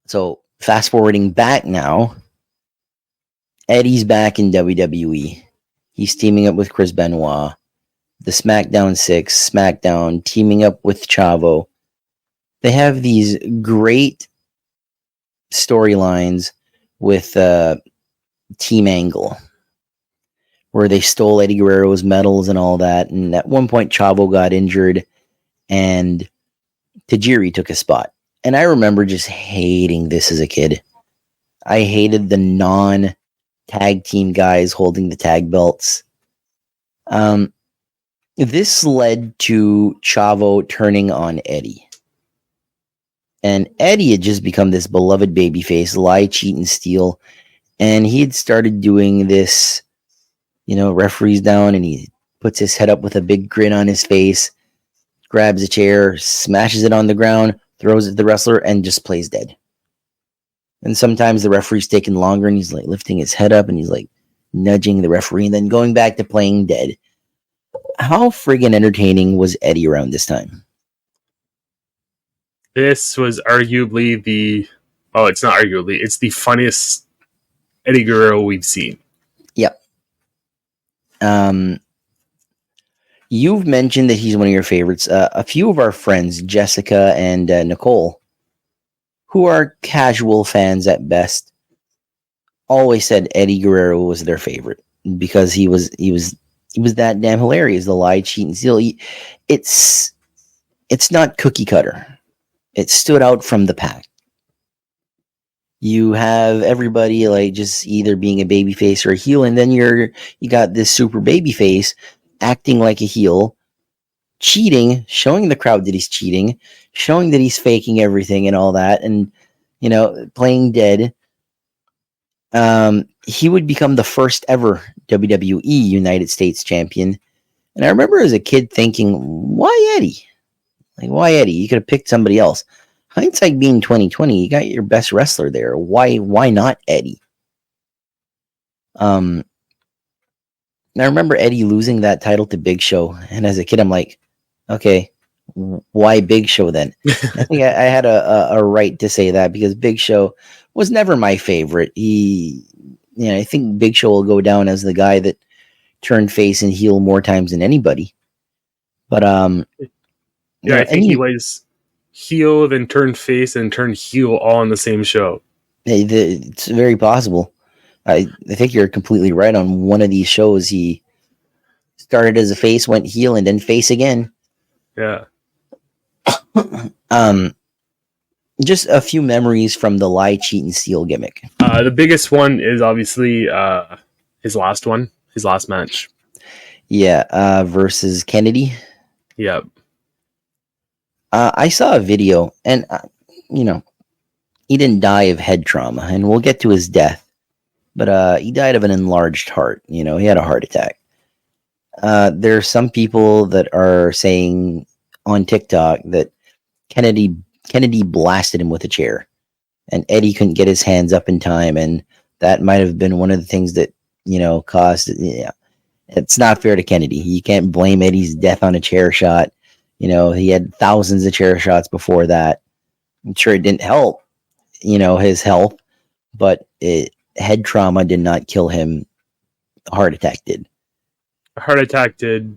So fast forwarding back now, Eddie's back in WWE. He's teaming up with Chris Benoit. The SmackDown 6, SmackDown, teaming up with Chavo. They have these great storylines with Team Angle, where they stole Eddie Guerrero's medals and all that. And at one point, Chavo got injured, and Tajiri took his spot. And I remember just hating this as a kid. I hated the non-tag team guys holding the tag belts. This led to Chavo turning on Eddie. And Eddie had just become this beloved babyface, lie, cheat, and steal. And he had started doing this, referees down, and he puts his head up with a big grin on his face, grabs a chair, smashes it on the ground, throws it at the wrestler, and just plays dead. And sometimes the referee's taking longer, and he's like lifting his head up, and he's like nudging the referee, and then going back to playing dead. How friggin' entertaining was Eddie around this time? This was arguably it's not arguably, it's the funniest Eddie Guerrero we've seen. Yep. You've mentioned that he's one of your favorites. A few of our friends, Jessica and Nicole, who are casual fans at best, always said Eddie Guerrero was their favorite because he was that damn hilarious. The lie, cheat, and steal. It's not cookie cutter. It stood out from the pack. You have everybody like just either being a babyface or a heel, and then you got this super babyface acting like a heel, cheating, showing the crowd that he's cheating, showing that he's faking everything and all that, and playing dead. He would become the first ever WWE United States champion. And I remember as a kid thinking, why Eddie? Like, why Eddie? You could have picked somebody else. Hindsight being 2020, you got your best wrestler there. Why not Eddie? I remember Eddie losing that title to Big Show. And as a kid, I'm like, okay, why Big Show then? I think I had a right to say that because Big Show was never my favorite. I think Big Show will go down as the guy that turned face and heel more times than anybody. But I think he was heel, then turned face, and turned heel all in the same show. It's very possible. I think you're completely right. On one of these shows, he started as a face, went heel, and then face again. Yeah. Just a few memories from the lie, cheat, and steal gimmick. The biggest one is obviously his last match. Yeah, versus Kennedy. Yep. I saw a video, and he didn't die of head trauma, and we'll get to his death. But he died of an enlarged heart. He had a heart attack. There's some people that are saying on TikTok that Kennedy blasted him with a chair, and Eddie couldn't get his hands up in time, and that might have been one of the things that caused. Yeah, it's not fair to Kennedy. You can't blame Eddie's death on a chair shot. He had thousands of chair shots before that. I'm sure it didn't help, his health, but head trauma did not kill him. A heart attack did. A heart attack did,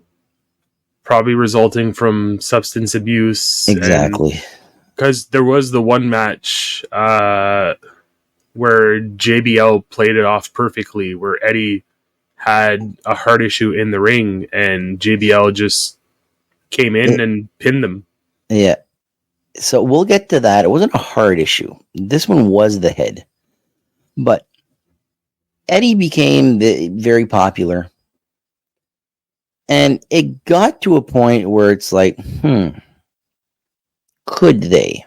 probably resulting from substance abuse. Exactly. Because there was the one match where JBL played it off perfectly, where Eddie had a heart issue in the ring, and JBL just came in and pinned them. Yeah. So we'll get to that. It wasn't a heart issue. This one was the head. But Eddie became very popular. And it got to a point where it's like, could they?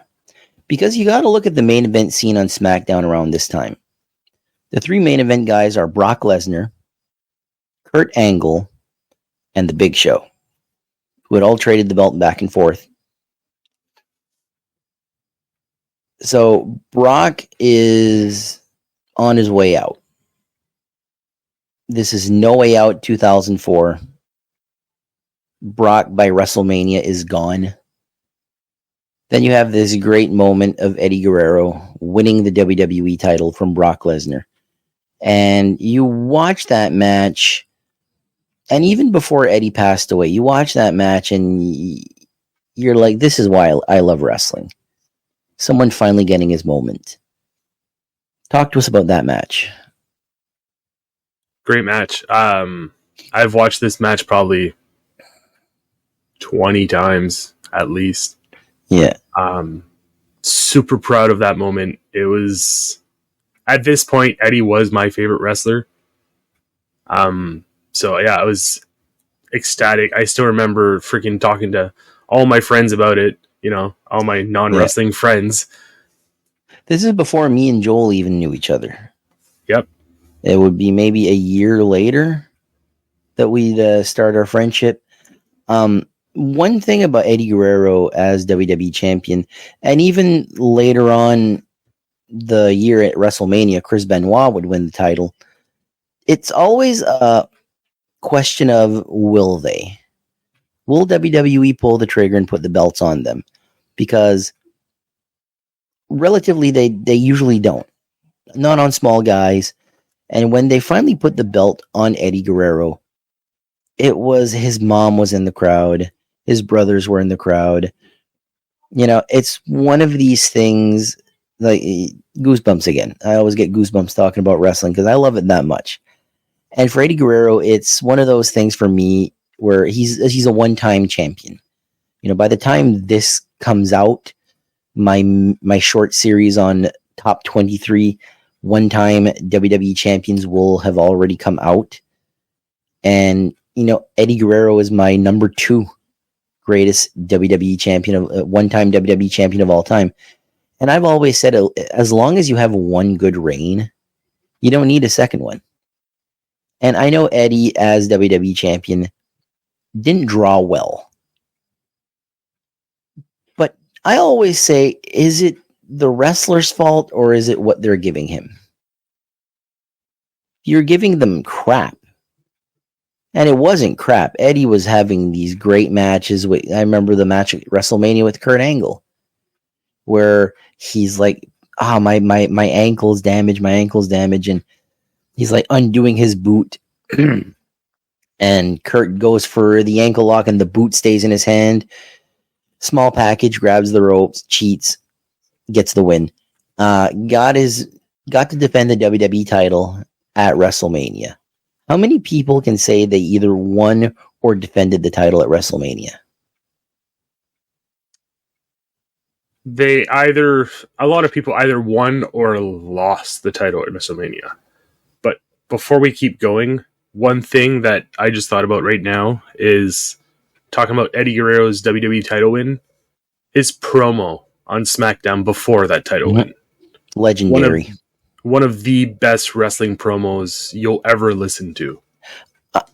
Because you got to look at the main event scene on SmackDown around this time. The three main event guys are Brock Lesnar, Kurt Angle, and The Big Show, who had all traded the belt back and forth. So Brock is on his way out. This is No Way Out 2004. Brock by WrestleMania is gone. Then you have this great moment of Eddie Guerrero winning the WWE title from Brock Lesnar. And you watch that match, and even before Eddie passed away, you watch that match and you're like, this is why I love wrestling. Someone finally getting his moment. Talk to us about that match. Great match. I've watched this match probably 20 times at least. Yeah. Super proud of that moment. It was, at this point, Eddie was my favorite wrestler. So yeah, I was ecstatic. I still remember freaking talking to all my friends about it, all my non-wrestling friends. This is before me and Joel even knew each other. Yep. It would be maybe a year later that we'd start our friendship. One thing about Eddie Guerrero as WWE champion, and even later on the year at WrestleMania, Chris Benoit would win the title. It's always a question of, will they? Will WWE pull the trigger and put the belts on them? Because relatively, they usually don't. Not on small guys. And when they finally put the belt on Eddie Guerrero, it was his mom was in the crowd. His brothers were in the crowd. It's one of these things, like goosebumps again. I always get goosebumps talking about wrestling because I love it that much. And for Eddie Guerrero, it's one of those things for me where he's a one-time champion. By the time this comes out, my short series on top 23 one-time WWE champions will have already come out. And, Eddie Guerrero is my number 2 greatest WWE champion, one-time WWE champion of all time. And I've always said, as long as you have one good reign, you don't need a second one. And I know Eddie as WWE champion didn't draw well. But I always say, is it the wrestler's fault or is it what they're giving him? You're giving them crap. And it wasn't crap. Eddie was having these great matches. I remember the match at WrestleMania with Kurt Angle, where he's like, my ankle's damaged, and he's like undoing his boot. And Kurt goes for the ankle lock and the boot stays in his hand. Small package, grabs the ropes, cheats, gets the win. Got to defend the WWE title at WrestleMania. How many people can say they either won or defended the title at WrestleMania? A lot of people either won or lost the title at WrestleMania. But before we keep going, one thing that I just thought about right now is talking about Eddie Guerrero's WWE title win. His promo on SmackDown before that title win. Legendary. One of the best wrestling promos you'll ever listen to.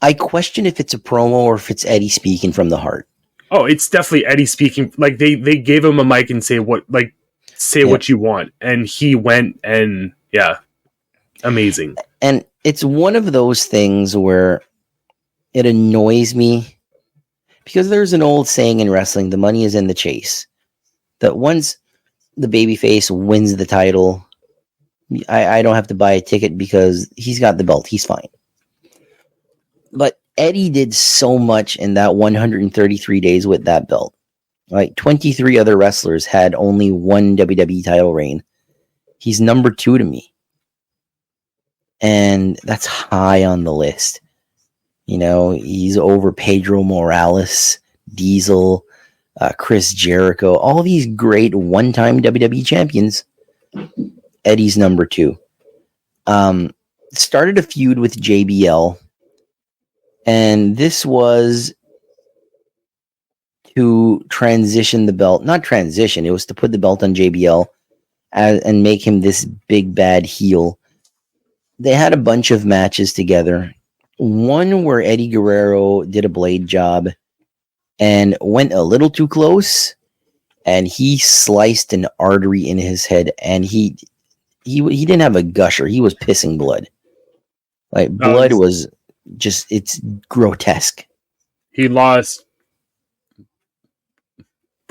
I question if it's a promo or if it's Eddie speaking from the heart. Oh, it's definitely Eddie speaking. Like they gave him a mic and say what you want, and he went and amazing. And it's one of those things where it annoys me because there's an old saying in wrestling: the money is in the chase. That once the babyface wins the title, I don't have to buy a ticket because he's got the belt. He's fine. But Eddie did so much in that 133 days with that belt. Like 23 other wrestlers had only one WWE title reign. He's number 2 to me. And that's high on the list. He's over Pedro Morales, Diesel, Chris Jericho, all these great one-time WWE champions. Eddie's number 2. Started a feud with JBL, and this was to transition the belt. Not transition, it was to put the belt on JBL and make him this big bad heel. They had a bunch of matches together. One where Eddie Guerrero did a blade job and went a little too close, and he sliced an artery in his head, and he didn't have a gusher. He was pissing blood. Like, blood was just, it's grotesque. He lost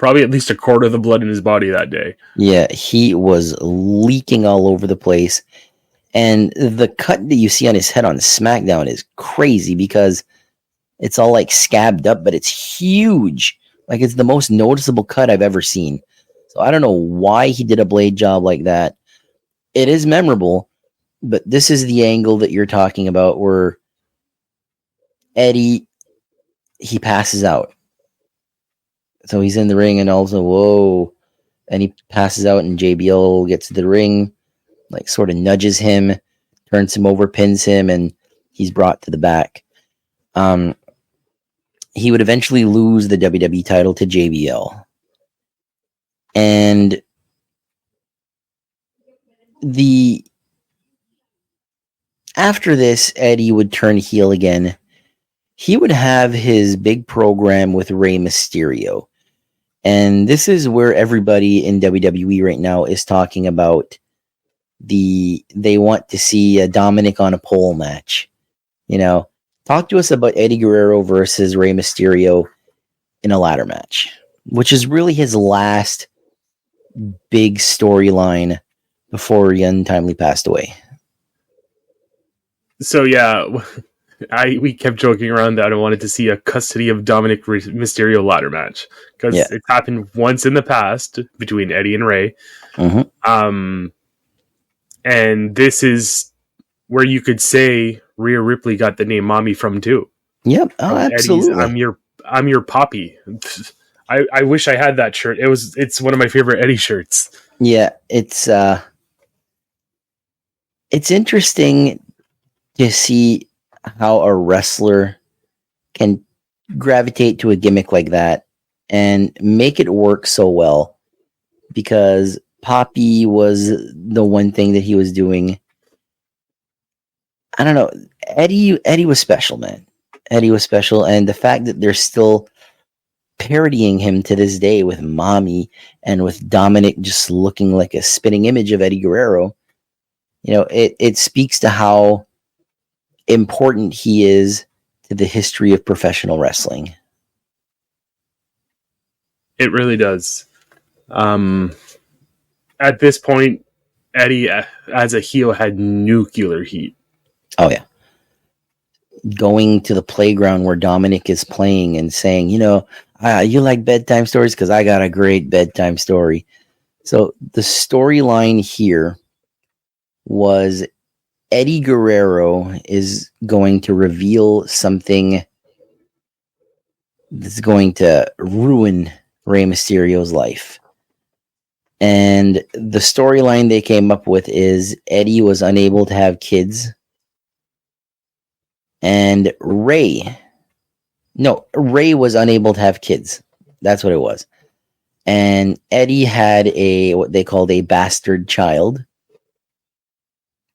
probably at least a quarter of the blood in his body that day. Yeah, he was leaking all over the place. And the cut that you see on his head on SmackDown is crazy because it's all like scabbed up, but it's huge. Like it's the most noticeable cut I've ever seen. So I don't know why he did a blade job like that. It is memorable, but this is the angle that you're talking about where Eddie, he passes out. So he's in the ring and also, whoa. And he passes out and JBL gets to the ring, like sort of nudges him, turns him over, pins him, and he's brought to the back. He would eventually lose the WWE title to JBL. And after this, Eddie would turn heel again. He would have his big program with Rey Mysterio. And this is where everybody in WWE right now is talking about they want to see a Dominic on a pole match. You know, talk to us about Eddie Guerrero versus Rey Mysterio in a ladder match, which is really his last big storyline before he untimely passed away. So yeah, we kept joking around that I wanted to see a custody of Dominic Mysterio ladder match because it's happened once in the past between Eddie and Rey. Mm-hmm. And this is where you could say Rhea Ripley got the name Mommy from too. Yep. Oh, absolutely. I'm your poppy. I wish I had that shirt. It's one of my favorite Eddie shirts. Yeah, it's interesting to see how a wrestler can gravitate to a gimmick like that and make it work so well, because Poppy was the one thing that he was doing. I don't know. Eddie was special, man. Eddie was special, and the fact that they're still parodying him to this day with Mommy and with Dominic just looking like a spitting image of Eddie Guerrero, you know, it speaks to how important he is to the history of professional wrestling. It really does. At this point, Eddie, as a heel, had nuclear heat. Oh, yeah. Going to the playground where Dominic is playing and saying, you know, you like bedtime stories? Because I got a great bedtime story. So the storyline here was Eddie Guerrero is going to reveal something that's going to ruin Rey Mysterio's life. And the storyline they came up with is Eddie was unable to have kids. And Rey was unable to have kids. That's what it was. And Eddie had what they called a bastard child,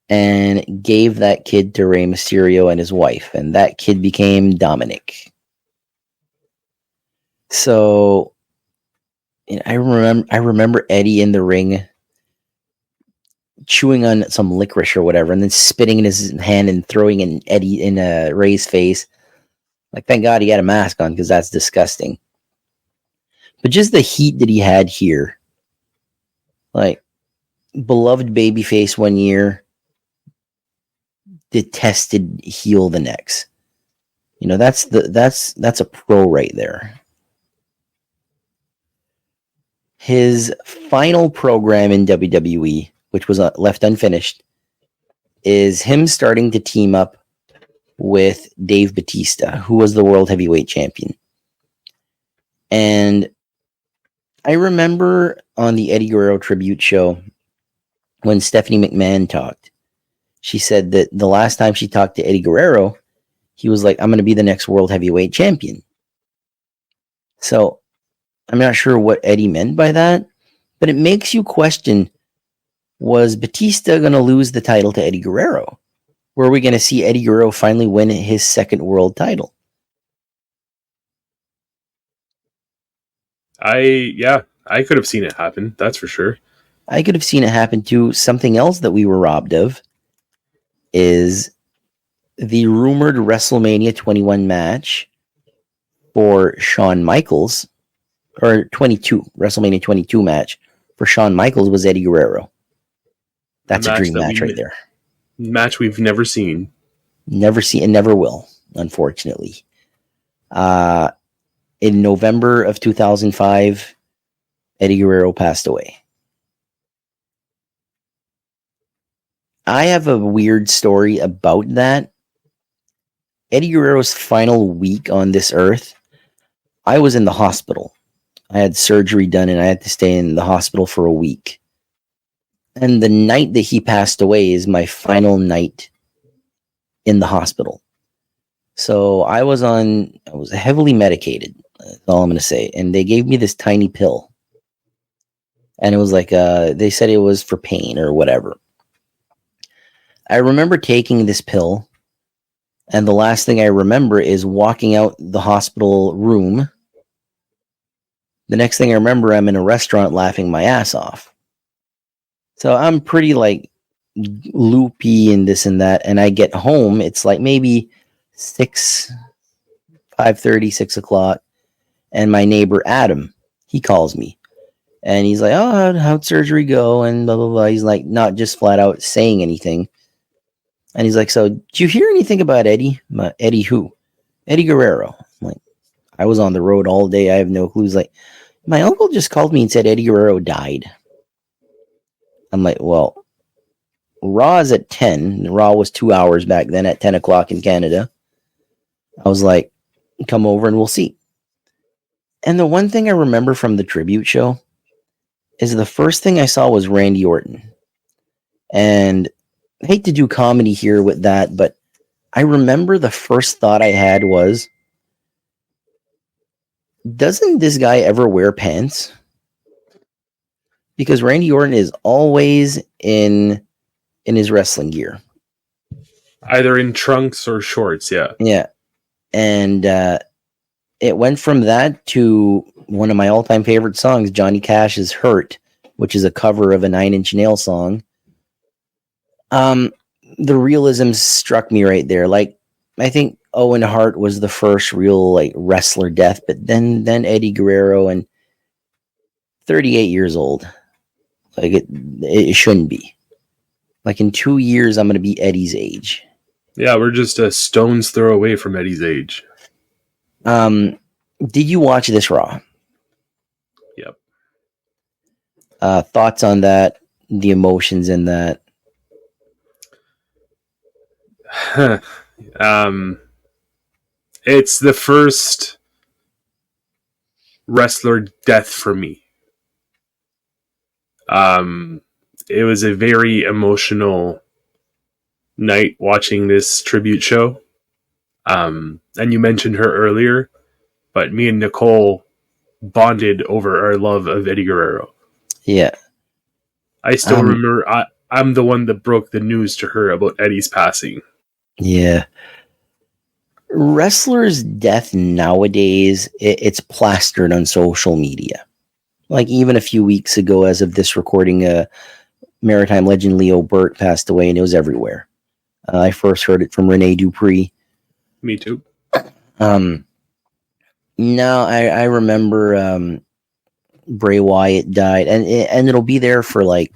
and gave that kid to Rey Mysterio and his wife, and that kid became Dominic. So, you know, I remember Eddie in the ring chewing on some licorice or whatever, and then spitting in his hand and throwing in Rey's face. Like, thank God he had a mask on, because that's disgusting. But just the heat that he had here, like, beloved babyface one year, detested heel the next. You know, that's a pro right there. His final program in WWE, which was left unfinished, is him starting to team up with Dave Bautista, who was the World Heavyweight Champion. And I remember on the Eddie Guerrero tribute show when Stephanie McMahon talked, she said that the last time she talked to Eddie Guerrero, he was like, I'm going to be the next World Heavyweight Champion. So I'm not sure what Eddie meant by that, but it makes you question, was Batista going to lose the title to Eddie Guerrero? Were we going to see Eddie Guerrero finally win his second world title? I could have seen it happen. That's for sure. I could have seen it happen too. Something else that we were robbed of is the rumored WrestleMania 21 match for Shawn Michaels or 22, WrestleMania 22 match for Shawn Michaels was Eddie Guerrero. That's a dream match right there. Match we've never seen. Never see and never will, unfortunately. In November of 2005, Eddie Guerrero passed away. I have a weird story about that. Eddie Guerrero's final week on this earth, I was in the hospital. I had surgery done and I had to stay in the hospital for a week. And the night that he passed away is my final night in the hospital. So I was heavily medicated. That's all I'm going to say. And they gave me this tiny pill. And it was like, they said it was for pain or whatever. I remember taking this pill. And the last thing I remember is walking out the hospital room. The next thing I remember, I'm in a restaurant laughing my ass off. So I'm pretty like loopy and this and that. And I get home. It's like maybe 5:30, 6 o'clock. And my neighbor, Adam, he calls me. And he's like, oh, how'd surgery go? And blah, blah, blah. He's like, not just flat out saying anything. And he's like, so did you hear anything about Eddie? Eddie who? Eddie Guerrero. I'm like, I was on the road all day. I have no clue. He's like, my uncle just called me and said Eddie Guerrero died. I'm like, well, Raw is at 10. Raw was 2 hours back then at 10 o'clock in Canada. I was like, come over and we'll see. And the one thing I remember from the tribute show is the first thing I saw was Randy Orton. And I hate to do comedy here with that, but I remember the first thought I had was, doesn't this guy ever wear pants? Because Randy Orton is always in his wrestling gear. Either in trunks or shorts, yeah. Yeah. And it went from that to one of my all-time favorite songs, Johnny Cash's Hurt, which is a cover of a Nine Inch Nails song. The realism struck me right there. Like, I think Owen Hart was the first real like wrestler death, but then Eddie Guerrero, and 38 years old. Like it shouldn't be. Like in 2 years, I'm going to be Eddie's age. Yeah, we're just a stone's throw away from Eddie's age. Did you watch this Raw? Yep. Thoughts on that? The emotions in that? It's the first wrestler death for me. It was a very emotional night watching this tribute show. And you mentioned her earlier, but me and Nicole bonded over our love of Eddie Guerrero. Yeah. I still remember I'm the one that broke the news to her about Eddie's passing. Yeah. Wrestlers' death nowadays, it's plastered on social media. Like even a few weeks ago, as of this recording, maritime legend Leo Burt passed away, and it was everywhere. I first heard it from Rene Dupree. Me too. No, I remember Bray Wyatt died, and it'll be there for like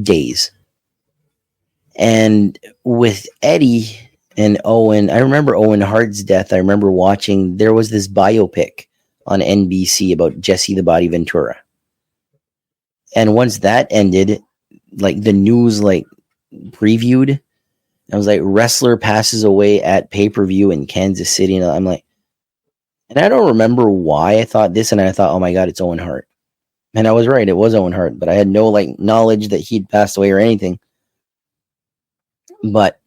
days. And with Eddie and Owen, I remember Owen Hart's death. I remember watching, there was this biopic on NBC about Jesse the Body Ventura. And once that ended, like the news like previewed, I was like, wrestler passes away at pay-per-view in Kansas City. And I'm like, and I don't remember why I thought this, and I thought, oh my God, it's Owen Hart. And I was right, it was Owen Hart, but I had no like knowledge that he'd passed away or anything. But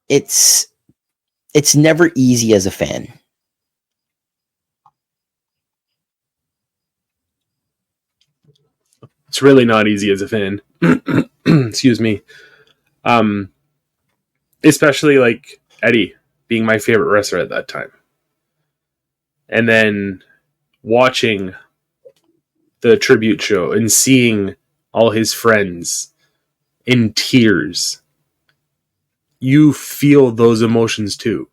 it's never easy as a fan. It's really not easy as a fan. Excuse me. Especially like Eddie being my favorite wrestler at that time. And then watching the tribute show and seeing all his friends in tears. You feel those emotions too.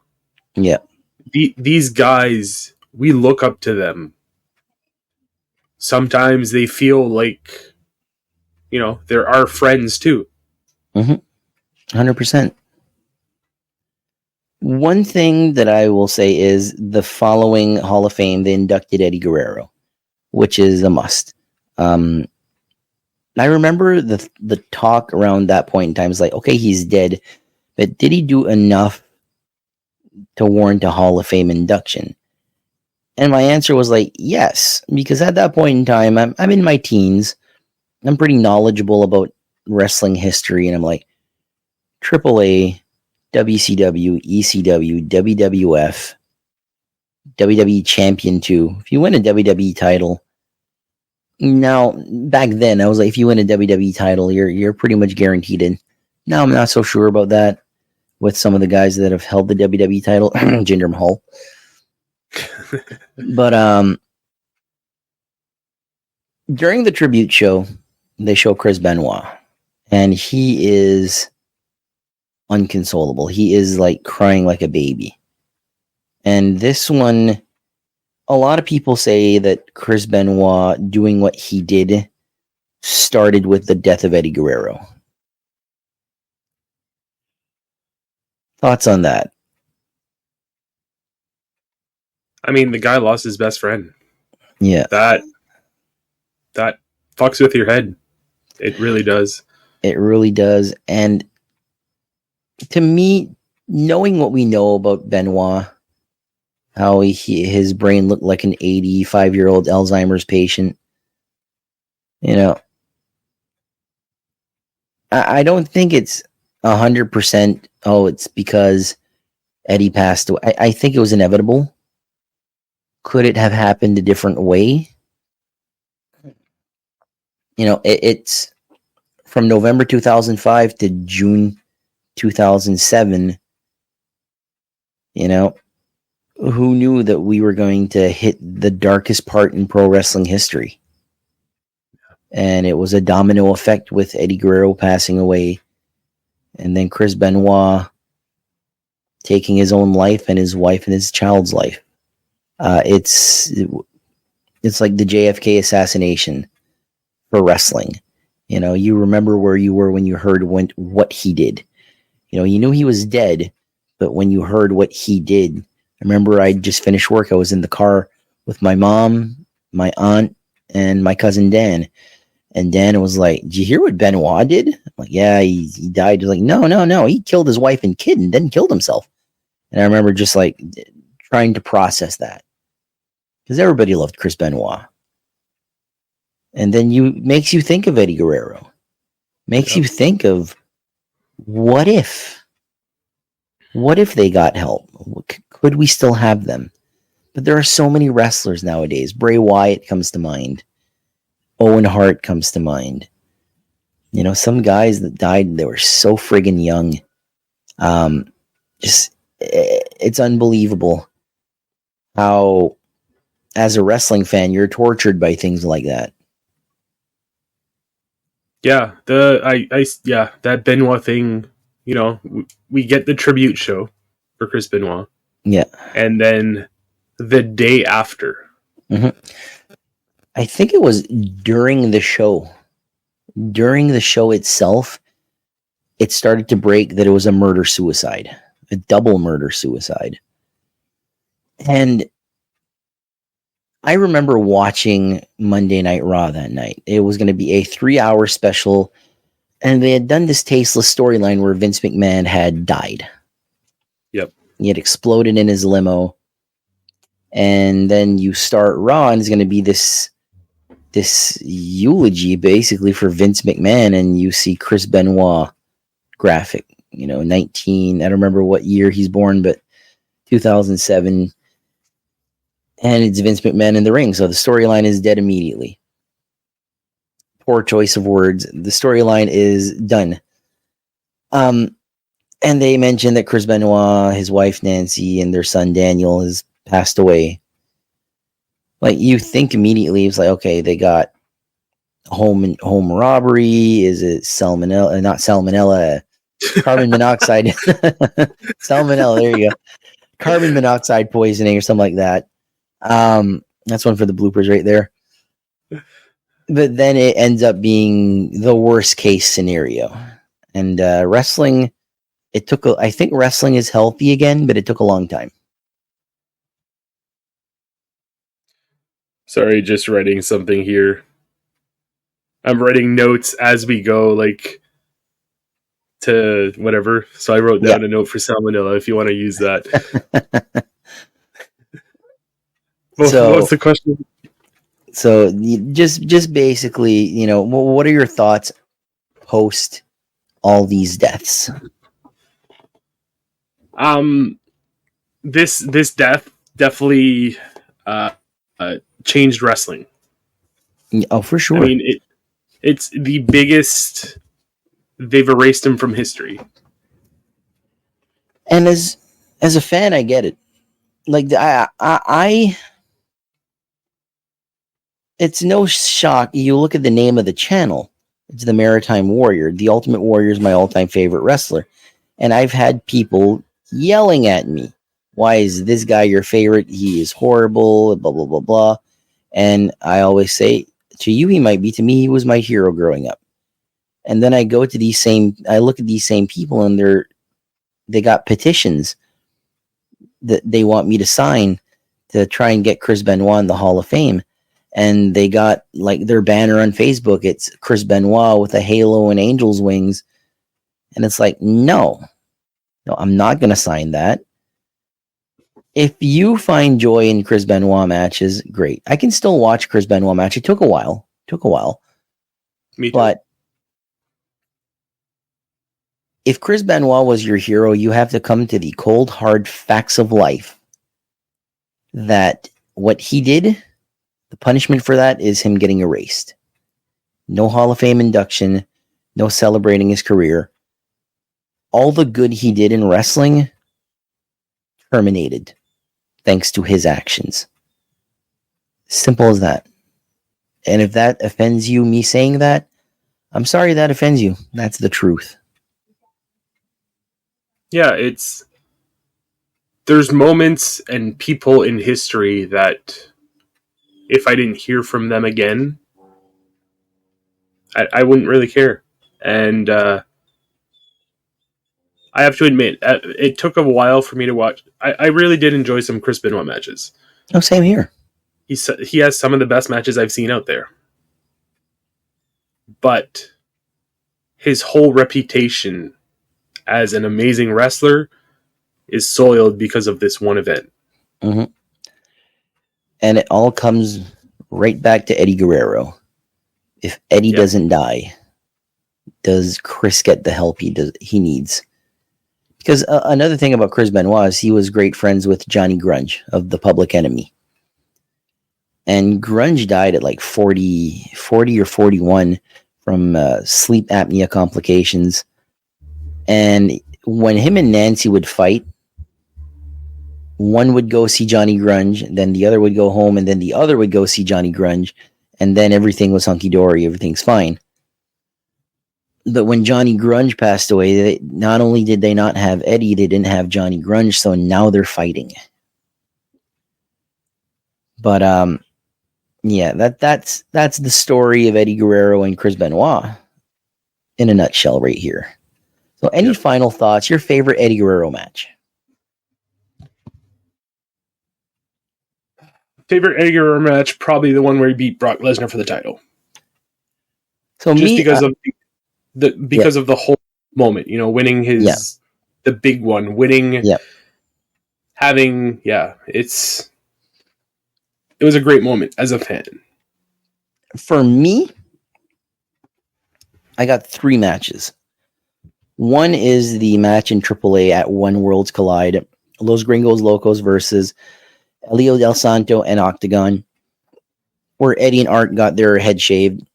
Yeah. These guys, we look up to them sometimes they feel like, they're our friends too. 100%. One thing that I will say is the following Hall of Fame, they inducted Eddie Guerrero, which is a must. I remember the talk around that point in time is like, okay, he's dead, but did he do enough to warrant a Hall of Fame induction? And my answer was like, yes, because at that point in time, I'm in my teens. I'm pretty knowledgeable about wrestling history, and I'm like, AAA, WCW, ECW, WWF, WWE Champion 2. If you win a WWE title, now back then I was like, if you win a WWE title, you're pretty much guaranteed in. Now I'm not so sure about that with some of the guys that have held the WWE title, Jinder Mahal. But during the tribute show, they show Chris Benoit, and he is unconsolable. He is like crying like a baby. And this one, a lot of people say that Chris Benoit doing what he did started with the death of Eddie Guerrero. Thoughts on that? I mean, the guy lost his best friend. Yeah. That fucks with your head. It really does. It really does. And to me, knowing what we know about Benoit, how his brain looked like an 85-year-old Alzheimer's patient, I don't think it's 100%, it's because Eddie passed away. I think it was inevitable. Could it have happened a different way? It's from November 2005 to June 2007. Who knew that we were going to hit the darkest part in pro wrestling history? And it was a domino effect with Eddie Guerrero passing away, and then Chris Benoit taking his own life and his wife and his child's life. It's like the JFK assassination for wrestling. You remember where you were when you heard what he did. You knew he was dead, but when you heard what he did, I remember I just finished work. I was in the car with my mom, my aunt, and my cousin Dan. And Dan was like, "Did you hear what Benoit did?" I'm like, "Yeah, he died." He's like, No. He killed his wife and kid and then killed himself. And I remember just like trying to process that. Because everybody loved Chris Benoit. And then makes you think of Eddie Guerrero. Makes you think of, what if? What if they got help? Could we still have them? But there are so many wrestlers nowadays. Bray Wyatt comes to mind. Owen Hart comes to mind. Some guys that died, they were so friggin' young. It's unbelievable how, as a wrestling fan, you're tortured by things like that. Yeah, that Benoit thing. We get the tribute show for Chris Benoit. Yeah, and then the day after, I think it was during the show. During the show itself, it started to break that it was a murder-suicide, a double murder-suicide. And I remember watching Monday Night Raw that night. It was going to be a 3-hour special, and they had done this tasteless storyline where Vince McMahon had died. Yep. He had exploded in his limo. And then you start Raw, and it's going to be this eulogy, basically, for Vince McMahon, and you see Chris Benoit graphic. 19, I don't remember what year he's born, but 2007. And it's Vince McMahon in the ring, so the storyline is dead immediately. Poor choice of words. The storyline is done. And they mentioned that Chris Benoit, his wife Nancy, and their son Daniel has passed away. Like, you think immediately, it's like, okay, they got home robbery. Is it salmonella? Not salmonella. Carbon monoxide. Salmonella. There you go. Carbon monoxide poisoning or something like that. That's one for the bloopers right there. but then it ends up being the worst case scenario. And wrestling, I think wrestling is healthy again, but it took a long time. Sorry, just writing something here. I'm writing notes as we go, like to whatever. So I wrote down a note for Salmonella if you want to use that. What's the question? So just basically, what are your thoughts post all these deaths? This death definitely changed wrestling. Oh, for sure. I mean, it's the biggest. They've erased him from history. And as a fan, I get it. Like I it's no shock. You look at the name of the channel. It's the Maritime Warrior. The Ultimate Warrior is my all-time favorite wrestler. And I've had people yelling at me, why is this guy your favorite? He is horrible, blah, blah, blah, blah. And I always say, to you he might be, to me he was my hero growing up. And then I look at these same people, and they got petitions that they want me to sign to try and get Chris Benoit in the Hall of Fame. And they got like their banner on Facebook. It's Chris Benoit with a halo and angel's wings. And it's like, no, I'm not going to sign that. If you find joy in Chris Benoit matches, great. I can still watch Chris Benoit match. It took a while. Me too. But if Chris Benoit was your hero, you have to come to the cold, hard facts of life that what he did, the punishment for that is him getting erased. No Hall of Fame induction, no celebrating his career. All the good he did in wrestling terminated thanks to his actions. Simple as that. And if that offends you, me saying that, I'm sorry that offends you. That's the truth. Yeah, there's moments and people in history that if I didn't hear from them again, I wouldn't really care. And I have to admit, it took a while for me to watch. I really did enjoy some Chris Benoit matches. Oh, same here. He has some of the best matches I've seen out there. But his whole reputation as an amazing wrestler is soiled because of this one event. Mm-hmm. And it all comes right back to Eddie Guerrero. If Eddie doesn't die, does Chris get the help he needs? Because another thing about Chris Benoit is he was great friends with Johnny Grunge of the Public Enemy. And Grunge died at like 40 or 41 from sleep apnea complications. And when him and Nancy would fight, one would go see Johnny Grunge, then the other would go home, and then the other would go see Johnny Grunge, and then everything was hunky-dory, everything's fine. But when Johnny Grunge passed away, not only did they not have Eddie, they didn't have Johnny Grunge, so now they're fighting. But yeah, that's the story of Eddie Guerrero and Chris Benoit in a nutshell right here. So any final thoughts? Your favorite Eddie Guerrero match? Favorite Eddie Guerrero match, probably the one where he beat Brock Lesnar for the title. So just because of the whole moment, winning the big one, winning, having, it was a great moment as a fan. For me, I got 3 matches. One is the match in AAA at One Worlds Collide, Los Gringos Locos versus Elio Del Santo and Octagon, where Eddie and Art got their head shaved.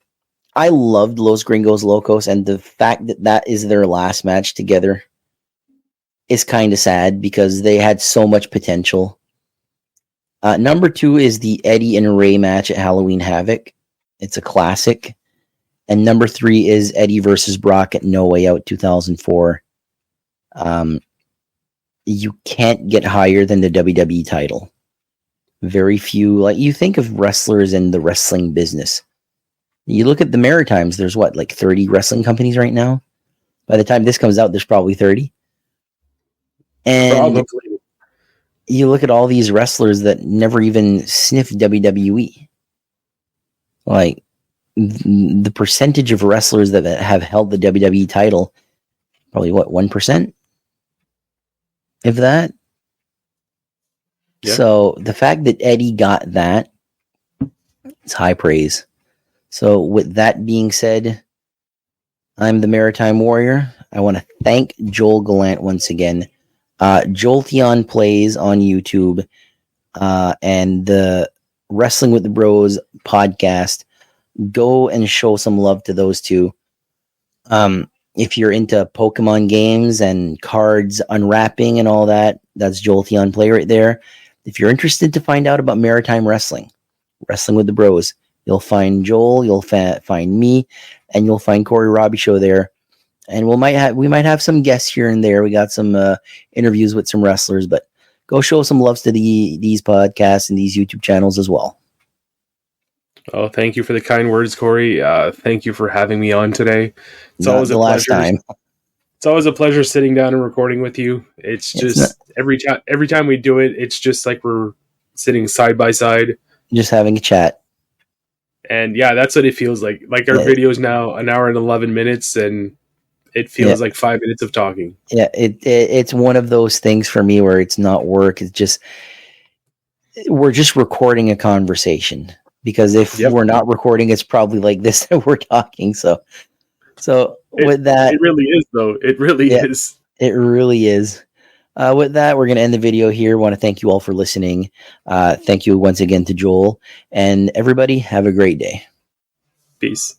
I loved Los Gringos Locos, and the fact that is their last match together is kind of sad because they had so much potential. Number 2 is the Eddie and Rey match at Halloween Havoc. It's a classic. And number 3 is Eddie versus Brock at No Way Out 2004. You can't get higher than the WWE title. Very few, like you think of wrestlers in the wrestling business. You look at the Maritimes, there's what, like 30 wrestling companies right now? By the time this comes out, there's probably 30. And Probably. you look at all these wrestlers that never even sniffed WWE. Like, the percentage of wrestlers that have held the WWE title, probably what, 1%? If that? Yeah. So the fact that Eddie got that, it's high praise. So with that being said, I'm the Maritime Warrior. I want to thank Joel Gallant once again. Jolteon Plays on YouTube, and the Wrestling with the Bros podcast. Go and show some love to those two. If you're into Pokemon games and cards unwrapping and all that, that's Jolteon Play right there. If you're interested to find out about maritime wrestling, Wrestling with the Bros, you'll find Joel, you'll find me, and you'll find Corey Robbie Show there. And we might have some guests here and there. We got some interviews with some wrestlers, but go show some loves to these podcasts and these YouTube channels as well. Oh, thank you for the kind words, Corey. Thank you for having me on today. It's Not always the a last pleasure. time. It's always a pleasure sitting down and recording with you. It's just every time we do it, it's just like we're sitting side by side, just having a chat. And yeah, that's what it feels like. Like our video's now an hour and 11 minutes, and it feels like 5 minutes of talking. Yeah, it's one of those things for me where it's not work. It's just we're just recording a conversation. Because if we're not recording, it's probably like this that we're talking. So with that, it really is, though. It really is. It really is. With that, we're going to end the video here. I want to thank you all for listening. Thank you once again to Joel, and everybody have a great day. Peace.